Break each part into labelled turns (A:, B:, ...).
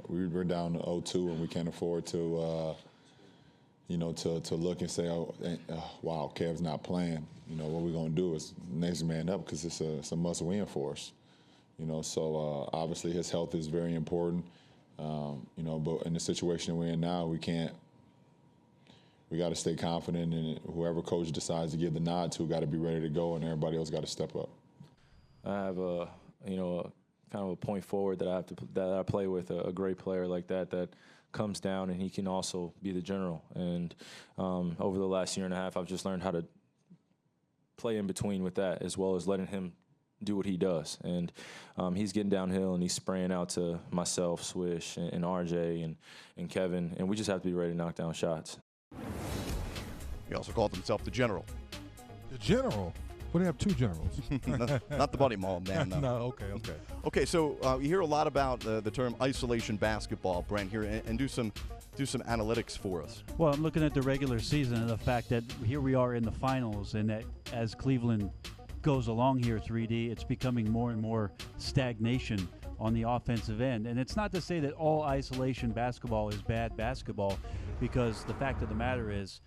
A: We're down to 0-2, and we can't afford to, to look and say, wow, Kev's not playing. What we're going to do is next man up, because it's a must-win for us. So obviously his health is very important. But in the situation we're in now, we got to stay confident, and whoever coach decides to give the nod to got to be ready to go, and everybody else got to step up.
B: I have a kind of a point forward that I play with, a great player like that comes down, and he can also be the general. And over the last year and a half, I've just learned how to play in between with that, as well as letting him do what he does. And he's getting downhill, and he's spraying out to myself, Swish, and RJ, and Kevin, and we just have to be ready to knock down shots.
C: He also called himself the general.
D: The general? What do you have two generals?
C: Not the buddy mall man, no.
D: No, okay.
C: Okay, so you hear a lot about the term isolation basketball, Brent, here, and do some analytics for us.
E: Well, I'm looking at the regular season and the fact that here we are in the finals, and that as Cleveland goes along here, 3D, it's becoming more and more stagnation on the offensive end. And it's not to say that all isolation basketball is bad basketball, because the fact of the matter is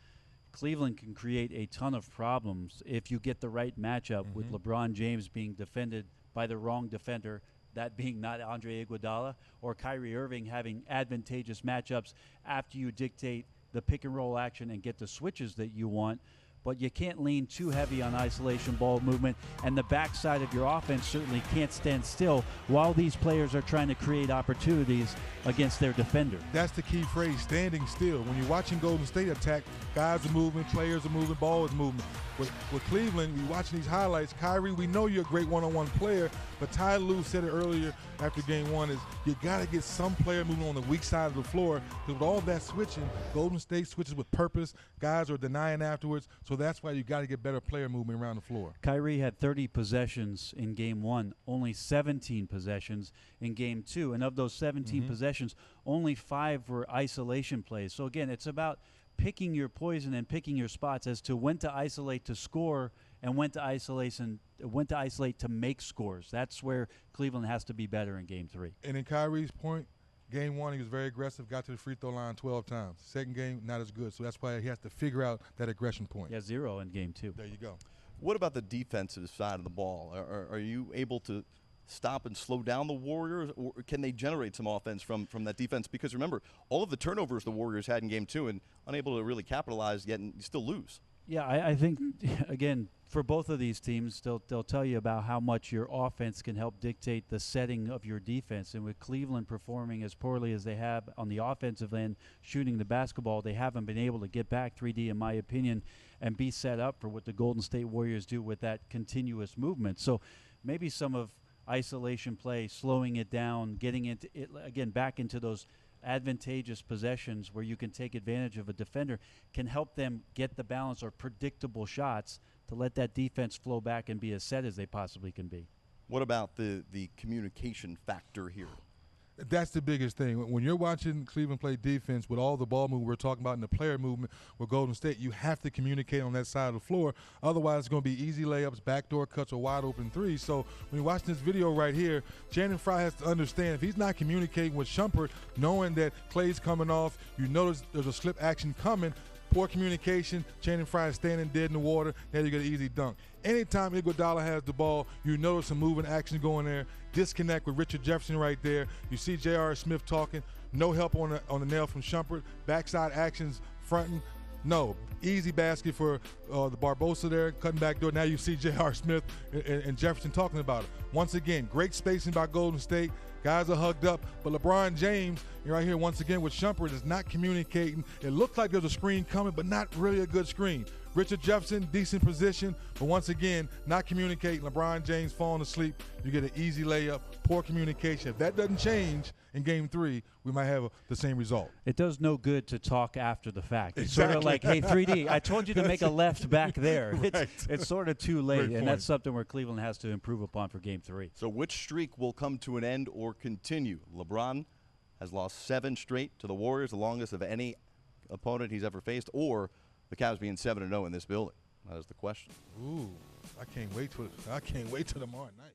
E: Cleveland can create a ton of problems if you get the right matchup with LeBron James being defended by the wrong defender, that being not Andre Iguodala, or Kyrie Irving having advantageous matchups after you dictate the pick and roll action and get the switches that you want. But you can't lean too heavy on isolation ball movement, and the backside of your offense certainly can't stand still while these players are trying to create opportunities against their defender.
D: That's the key phrase, standing still. When you're watching Golden State attack, guys are moving, players are moving, ball is moving. With Cleveland, we're watching these highlights. Kyrie, we know you're a great one-on-one player, but Ty Lue said it earlier after game one, is you got to get some player moving on the weak side of the floor, because with all that switching, Golden State switches with purpose. Guys are denying afterwards, so that's why you got to get better player movement around the floor.
E: Kyrie had 30 possessions in game one, only 17 possessions in game two, and of those 17 possessions, only 5 were isolation plays. So again, it's about picking your poison and picking your spots as to when to isolate to score and when to isolate to make scores. That's where Cleveland has to be better in game three.
D: And in Kyrie's point, game one, he was very aggressive, got to the free throw line 12 times. Second game, not as good. So that's why he has to figure out that aggression point.
E: Yeah, 0 in game two.
D: There you go.
C: What about the defensive side of the ball? Are you able to stop and slow down the Warriors, or can they generate some offense from that defense? Because remember, all of the turnovers the Warriors had in game two, and unable to really capitalize yet, and you still lose.
E: Yeah, I think, again, for both of these teams, they'll tell you about how much your offense can help dictate the setting of your defense. And with Cleveland performing as poorly as they have on the offensive end, shooting the basketball, they haven't been able to get back 3D, in my opinion, and be set up for what the Golden State Warriors do with that continuous movement. So maybe some of isolation play, slowing it down, getting into it again, back into those advantageous possessions where you can take advantage of a defender, can help them get the balance or predictable shots to let that defense flow back and be as set as they possibly can be.
C: What about the communication factor here?
D: That's the biggest thing. When you're watching Cleveland play defense with all the ball movement we're talking about and the player movement with Golden State, you have to communicate on that side of the floor. Otherwise, it's going to be easy layups, backdoor cuts, or wide open threes. So when you're watching this video right here, Channing Frye has to understand if he's not communicating with Shumpert, knowing that Clay's coming off, you notice there's a slip action coming, poor communication, Channing Frye is standing dead in the water, now you get an easy dunk. Anytime Iguodala has the ball, you notice some moving action going there. Disconnect with Richard Jefferson right there. You see J.R. Smith talking. No help on the nail from Shumpert. Backside actions fronting. No. Easy basket for the Barbosa there, cutting back door. Now you see J.R. Smith and Jefferson talking about it. Once again, great spacing by Golden State. Guys are hugged up, but LeBron James, right here once again with Shumpert, is not communicating. It looked like there's a screen coming, but not really a good screen. Richard Jefferson, decent position, but once again, not communicating. LeBron James falling asleep. You get an easy layup, poor communication. If that doesn't change in game three, we might have the same result.
E: It does no good to talk after the fact. It's
D: Exactly.
E: sort of like, hey, 3D, I told you to make a left back there.
D: Right.
E: It's sort of too late,
D: Great
E: and
D: point.
E: that's something where Cleveland has to improve upon for game three.
C: So which streak will come to an end or continue? LeBron has lost 7 straight to the Warriors, the longest of any opponent he's ever faced, or the Cavs being 7-0 in this building? That is the question.
D: Ooh, I can't wait till tomorrow night.